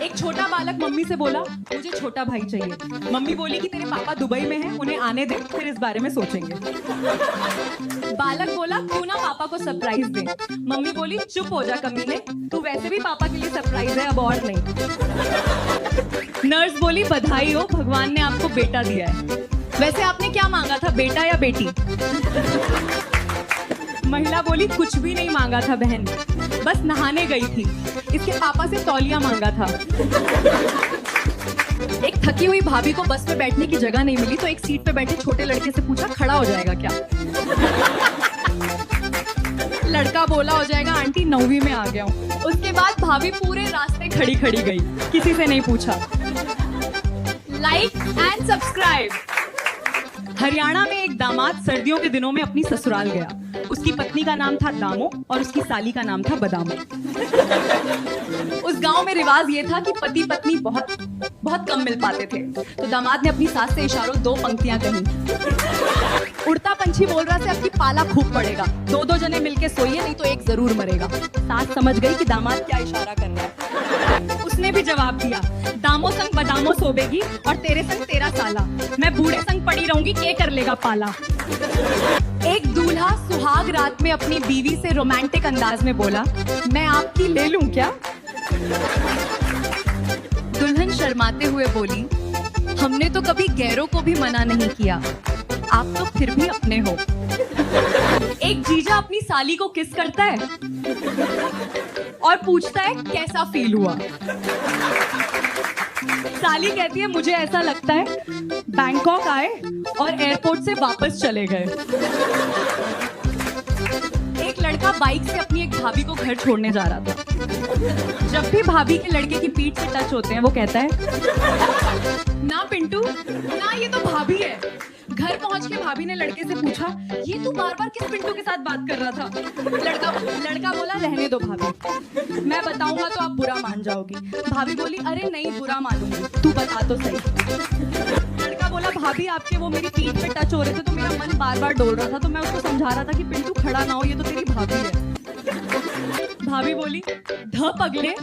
एक छोटा बालक मम्मी से बोला, मुझे छोटा भाई चाहिए। मम्मी बोली कि तेरे पापा दुबई में हैं, उन्हें आने दे, फिर इस बारे में सोचेंगे। बालक बोला, क्यों ना पापा को सरप्राइज दे। मम्मी बोली, चुप हो जा कमीने, तू वैसे भी पापा के लिए सरप्राइज है, अब और नहीं। नर्स बोली, बधाई हो, भगवान ने आपको बेटा दिया है। वैसे आपने क्या मांगा था, बेटा या बेटी? महिला बोली, कुछ भी नहीं मांगा था बहन, बस नहाने गई थी, इसके पापा से तौलिया मांगा था। एक थकी हुई भाभी को बस में बैठने की जगह नहीं मिली तो एक सीट पे बैठे छोटे लड़के से पूछा, खड़ा हो जाएगा क्या? लड़का बोला, हो जाएगा आंटी, 9वीं में आ गया हूँ। उसके बाद भाभी पूरे रास्ते खड़ी खड़ी गई, किसी से नहीं पूछा। Like and subscribe. हरियाणा में एक दामाद सर्दियों के दिनों में अपनी ससुराल गया। उसकी पत्नी का नाम था दामो और उसकी साली का नाम था बदामो। उस गांव में रिवाज ये था कि पति पत्नी बहुत कम मिल पाते थे, तो दामाद ने अपनी सास से इशारों 2 पंक्तियां कही। उड़ता पंछी बोल रहा से आपकी पाला खूब पड़ेगा, 2-2 जने मिलके सोइए, नहीं तो एक जरूर मरेगा। सास समझ गई कि दामाद क्या इशारा कर रहा है। उसने भी जवाब दिया, दामो संग बदामो सोबेगी और तेरे संग तेरा साला, मैं बूढ़े संग पड़ी रहूंगी, के कर लेगा पाला। एक दूल्हा सुहाग रात में अपनी बीवी से रोमांटिक अंदाज में बोला, मैं आपकी ले लूं क्या? दुल्हन शर्माते हुए बोली, हमने तो कभी गैरों को भी मना नहीं किया, आप तो फिर भी अपने हो। एक जीजा अपनी साली को किस करता है और पूछता है, कैसा फील हुआ? साली कहती है, मुझे ऐसा लगता है बैंकॉक आए और एयरपोर्ट से वापस चले गए। एक लड़का बाइक से अपनी एक भाभी को घर छोड़ने जा रहा था। जब भी भाभी के लड़के की पीठ से टच होते हैं, वो कहता है, ना पिंटू ना, ये तो भाभी है। घर पहुंच के भाभी ने लड़के से पूछा, ये तू बार बार किस पिंटू के साथ बात कर रहा था? लड़का बोला, रहने दो भाभी, मैं बताऊंगा तो आप बुरा मान जाओगी। भाभी बोली, अरे नहीं, बुरा मानूंगी, तू बता तो सही। लड़का बोला, भाभी आपके वो मेरी पीठ पे टच हो रहे थे तो मेरा मन बार बार डोल रहा था, तो मैं उसको समझा रहा था कि पिंटू खड़ा ना हो, ये तो तेरी भाभी है। भाभी बोली, ध पगले,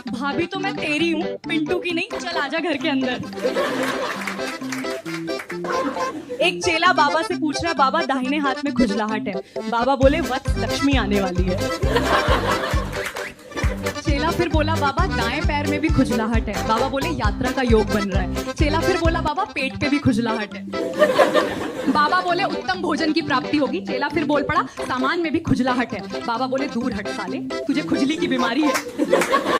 भाभी तो मैं तेरी हूँ, पिंटू की नहीं, चल आजा घर के अंदर। एक चेला बाबा से पूछ रहा, बाबा दाहिने हाथ में खुजलाहट है। बाबा बोले, वत्स लक्ष्मी आने वाली है। चेला फिर बोला, बाबा दाएं पैर में भी खुजलाहट है। बाबा बोले, यात्रा का योग बन रहा है। चेला फिर बोला, बाबा पेट पे भी खुजलाहट है। बाबा बोले, उत्तम भोजन की प्राप्ति होगी। चेला फिर बोल पड़ा, सामान में भी खुजलाहट है। बाबा बोले, दूर हट साले, तुझे खुजली की बीमारी है।